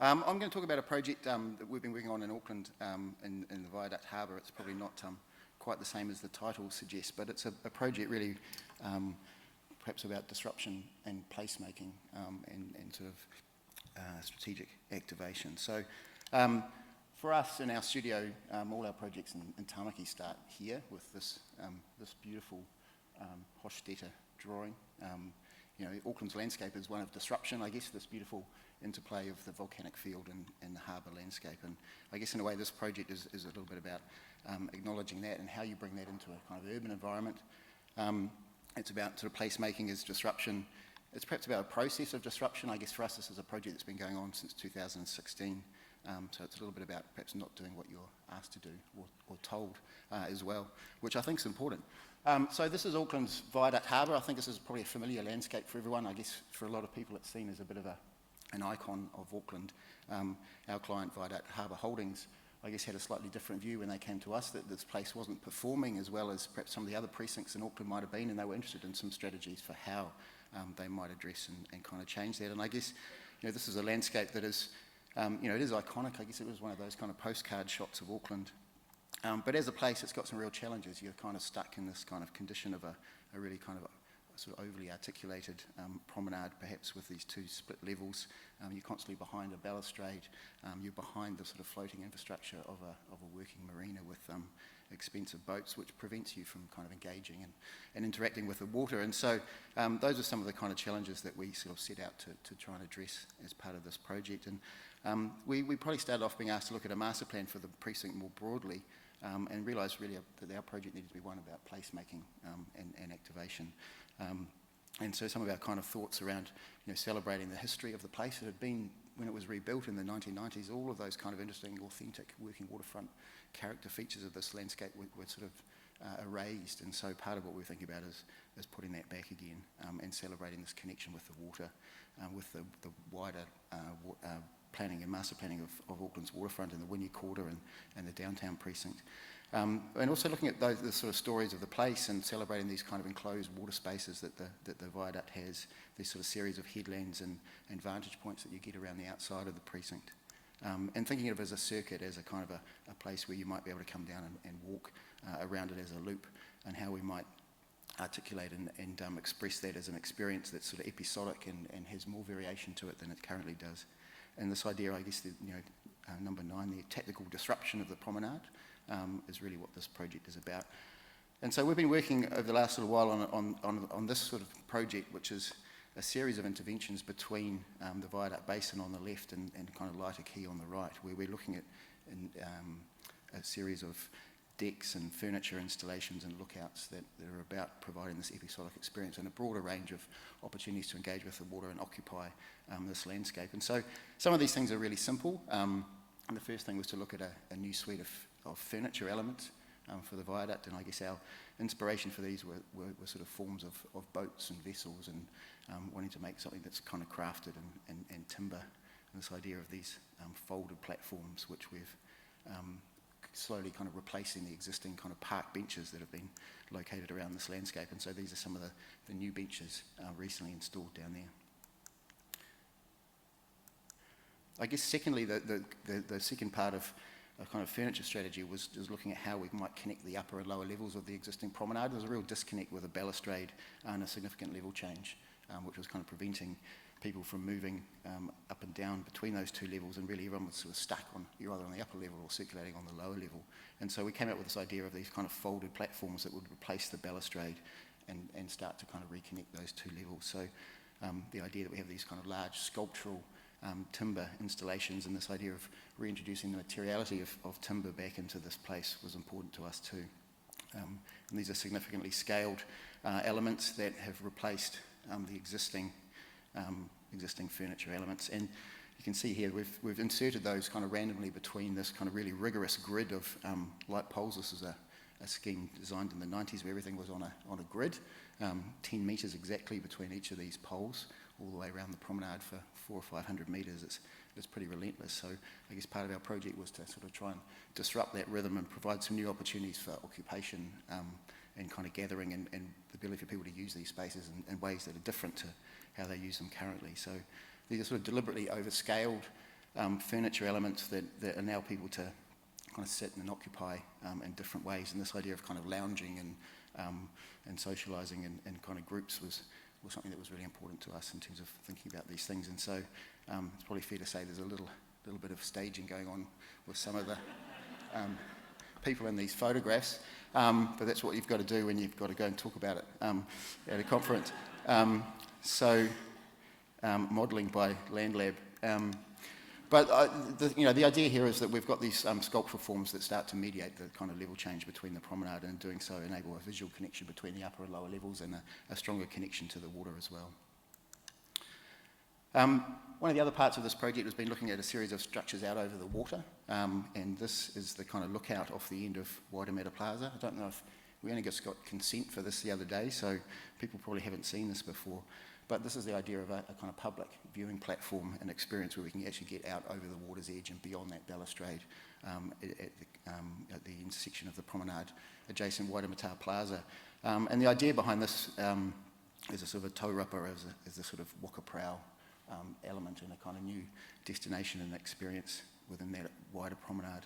I'm going to talk about a project that we've been working on in Auckland in the Viaduct Harbour. It's probably not quite the same as the title suggests, but it's a project really perhaps about disruption and placemaking and sort of strategic activation. So for us in our studio, all our projects in Tamaki start here with this beautiful Hofstetter drawing. You know, Auckland's landscape is one of disruption, I guess, this beautiful interplay of the volcanic field and the harbour landscape. And I guess in a way this project is a little bit about acknowledging that and how you bring that into a kind of urban environment. It's about sort of placemaking as disruption. It's perhaps about a process of disruption. I guess for us this is a project that's been going on since 2016. So it's a little bit about perhaps not doing what you're asked to do or told as well, which I think is important. So this is Auckland's Viaduct Harbour. I think this is probably a familiar landscape for everyone. I guess for a lot of people it's seen as a bit of an icon of Auckland. Our client Viaduct Harbour Holdings, I guess, had a slightly different view when they came to us that this place wasn't performing as well as perhaps some of the other precincts in Auckland might have been, and they were interested in some strategies for how they might address and kind of change that. And I guess, you know, this is a landscape that is, you know, it is iconic. I guess it was one of those kind of postcard shots of Auckland. But as a place, it's got some real challenges. You're kind of stuck in this kind of condition of a really kind of sort of overly articulated promenade, perhaps with these two split levels. You're constantly behind a balustrade. You're behind the sort of floating infrastructure of a working marina with expensive boats, which prevents you from kind of engaging and interacting with the water. And so those are some of the kind of challenges that we sort of set out to try and address as part of this project. And we probably started off being asked to look at a master plan for the precinct more broadly, and realised really that our project needed to be one about placemaking and activation. And so some of our kind of thoughts around, you know, celebrating the history of the place. It had been, when it was rebuilt in the 1990s, all of those kind of interesting, authentic working waterfront character features of this landscape were sort of erased. And so part of what we're thinking about is putting that back again and celebrating this connection with the water, with the wider planning and master planning of Auckland's waterfront and the Whenua Quarter and the downtown precinct. And also looking at the sort of stories of the place and celebrating these kind of enclosed water spaces that the viaduct has, these sort of series of headlands and vantage points that you get around the outside of the precinct. And thinking of it as a circuit, as a kind of a place where you might be able to come down and walk around it as a loop, and how we might articulate and express that as an experience that's sort of episodic and has more variation to it than it currently does. And this idea, I guess, number 9, the tactical disruption of the promenade, is really what this project is about. And so we've been working over the last little while on this sort of project, which is a series of interventions between the Viaduct Basin on the left and kind of Lighter Quay on the right, where we're looking at a series of decks and furniture installations and lookouts that are about providing this episodic experience and a broader range of opportunities to engage with the water and occupy this landscape. And so some of these things are really simple. And the first thing was to look at a new suite of furniture elements for the viaduct, and I guess our inspiration for these were sort of forms of boats and vessels, and wanting to make something that's kind of crafted and timber, and this idea of these folded platforms, which we've slowly kind of replacing the existing kind of park benches that have been located around this landscape. And so these are some of the new benches recently installed down there. I guess secondly, the second part of a kind of furniture strategy was looking at how we might connect the upper and lower levels of the existing promenade. There was a real disconnect with a balustrade and a significant level change, which was kind of preventing people from moving up and down between those two levels, and really everyone was sort of stuck on, you're either on the upper level or circulating on the lower level. And so we came up with this idea of these kind of folded platforms that would replace the balustrade and start to kind of reconnect those two levels. So the idea that we have these kind of large sculptural timber installations, and this idea of reintroducing the materiality of timber back into this place was important to us too. And these are significantly scaled elements that have replaced the existing furniture elements. And you can see here we've inserted those kind of randomly between this kind of really rigorous grid of light poles. This is a scheme designed in the 90s where everything was on a grid, 10 metres exactly between each of these poles, all the way around the promenade for 400 or 500 metres. It's pretty relentless. So I guess part of our project was to sort of try and disrupt that rhythm and provide some new opportunities for occupation and kind of gathering and the ability for people to use these spaces in ways that are different to how they use them currently. So these are sort of deliberately overscaled furniture elements that allow people to kind of sit and occupy in different ways. And this idea of kind of lounging and socialising in kind of groups was something that was really important to us in terms of thinking about these things. And so it's probably fair to say there's a little bit of staging going on with some of the people in these photographs, but that's what you've got to do when you've got to go and talk about it at a conference. Modelling by LandLAB. But the idea here is that we've got these sculptural forms that start to mediate the kind of level change between the promenade, and in doing so enable a visual connection between the upper and lower levels and a stronger connection to the water as well. One of the other parts of this project has been looking at a series of structures out over the water, and this is the kind of lookout off the end of Waitemata Plaza. I don't know if we only just got consent for this the other day, so people probably haven't seen this before. But this is the idea of a kind of public viewing platform and experience where we can actually get out over the water's edge and beyond that balustrade at the intersection of the promenade adjacent Waitemata Plaza. And the idea behind this is a sort of a taurapa as a sort of waka prow element and a kind of new destination and experience within that wider promenade.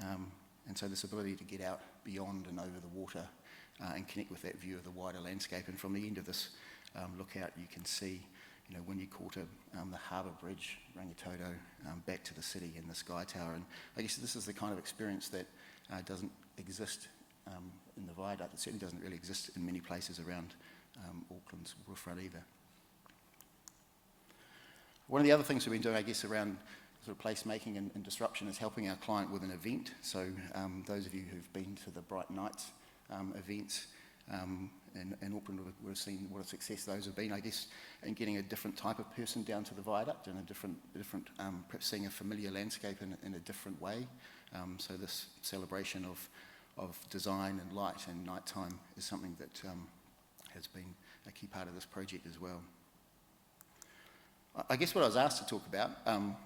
And so this ability to get out beyond and over the water and connect with that view of the wider landscape. And from the end of this lookout, you can see, Wynyard Quarter, the harbour bridge, Rangitoto, back to the city and the Sky Tower. And I guess this is the kind of experience that doesn't exist in the viaduct. It certainly doesn't really exist in many places around Auckland's waterfront either. One of the other things we've been doing, I guess, around sort of placemaking and disruption is helping our client with an event. So those of you who've been to the Bright Nights events in Auckland would have seen what a success those have been, I guess, in getting a different type of person down to the viaduct and a different perhaps seeing a familiar landscape in a different way. So this celebration of design and light and nighttime is something that has been a key part of this project as well. I guess what I was asked to talk about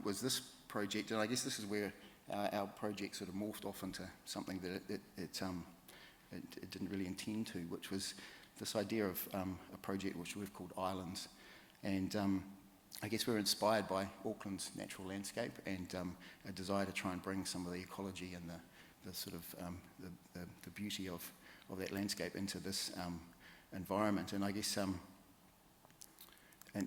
was this project, and I guess this is where our project sort of morphed off into something that it didn't really intend to, which was this idea of a project which we've called Islands. And I guess we were inspired by Auckland's natural landscape and a desire to try and bring some of the ecology and the sort of the beauty of that landscape into this environment. And I guess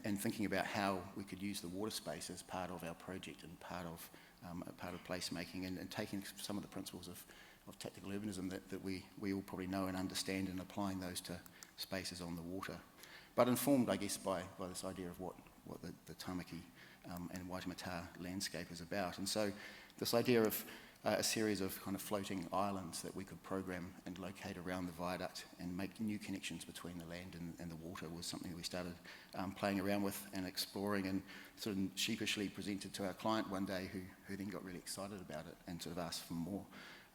and thinking about how we could use the water space as part of our project and part of placemaking, and taking some of the principles of tactical urbanism that we all probably know and understand, and applying those to spaces on the water. But informed, I guess, by this idea of what the Tamaki and Waitemata landscape is about. And so this idea of a series of kind of floating islands that we could program and locate around the viaduct and make new connections between the land and the water was something that we started playing around with and exploring, and sort of sheepishly presented to our client one day, who then got really excited about it and sort of asked for more.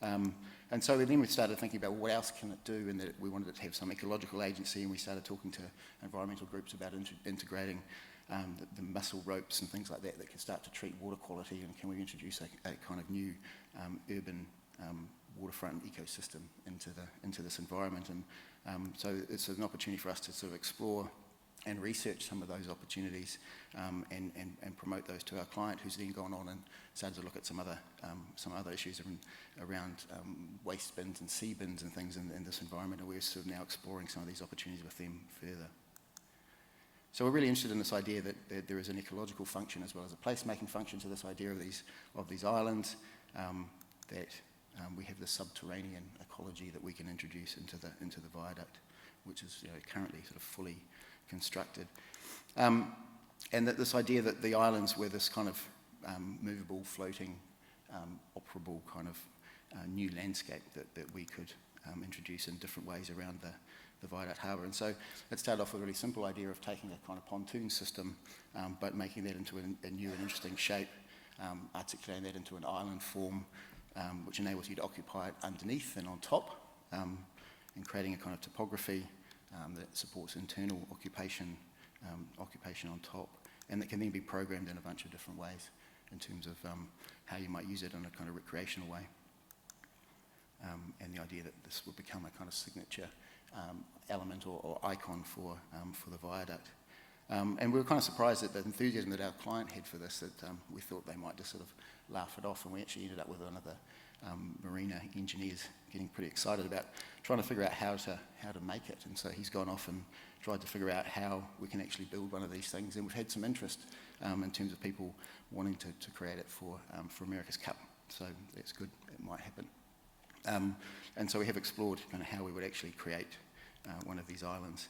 And so then we started thinking about what else can it do, and that we wanted it to have some ecological agency, and we started talking to environmental groups about integrating the mussel ropes and things like that could start to treat water quality, and can we introduce a kind of new urban waterfront ecosystem into this environment. And so it's an opportunity for us to sort of explore and research some of those opportunities and promote those to our client, who's then gone on and started to look at some other issues around waste bins and sea bins and things in this environment, and we're sort of now exploring some of these opportunities with them further. So we're really interested in this idea that there is an ecological function as well as a placemaking function to this idea of these islands, that we have the subterranean ecology that we can introduce into the viaduct, which is currently sort of fully constructed, and that this idea that the islands were this kind of movable, floating, operable kind of new landscape that we could introduce in different ways around the viaduct harbour. And so it started off with a really simple idea of taking a kind of pontoon system, but making that into a new and interesting shape, articulating that into an island form, which enables you to occupy it underneath and on top, and creating a kind of topography that supports internal occupation on top, and that can then be programmed in a bunch of different ways in terms of how you might use it in a kind of recreational way. And the idea that this would become a kind of signature element or icon for the viaduct. And we were kind of surprised at the enthusiasm that our client had for this, that we thought they might just sort of laugh it off, and we actually ended up with one of the marina engineers getting pretty excited about trying to figure out how to make it. And so he's gone off and tried to figure out how we can actually build one of these things. And we've had some interest in terms of people wanting to create it for America's Cup. So that's good, it might happen. And so we have explored kind of how we would actually create one of these islands.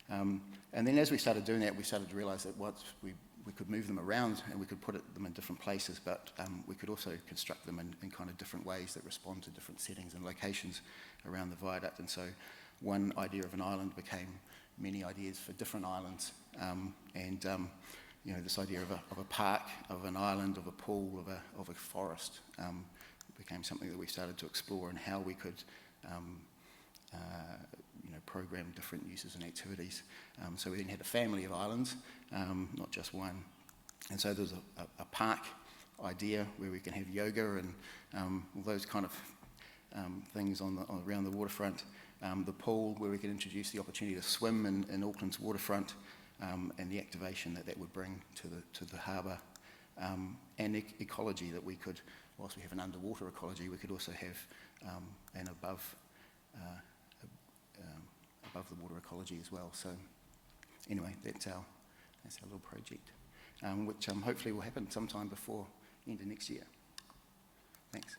And then as we started doing that, we started to realise that once we could move them around and we could put them in different places, but we could also construct them in kind of different ways that respond to different settings and locations around the viaduct. And so one idea of an island became many ideas for different islands. You know, this idea of a park, of an island, of a pool, of a forest became something that we started to explore, and how we could you know, program different uses and activities. So we then had a family of islands, not just one. And so there's a park idea where we can have yoga and all those kind of things around the waterfront. The pool, where we can introduce the opportunity to swim in Auckland's waterfront, and the activation that would bring to the harbour. And ecology, that we could, whilst we have an underwater ecology, we could also have an above the water ecology as well. So anyway, that's our little project, which hopefully will happen sometime before the end of next year. Thanks.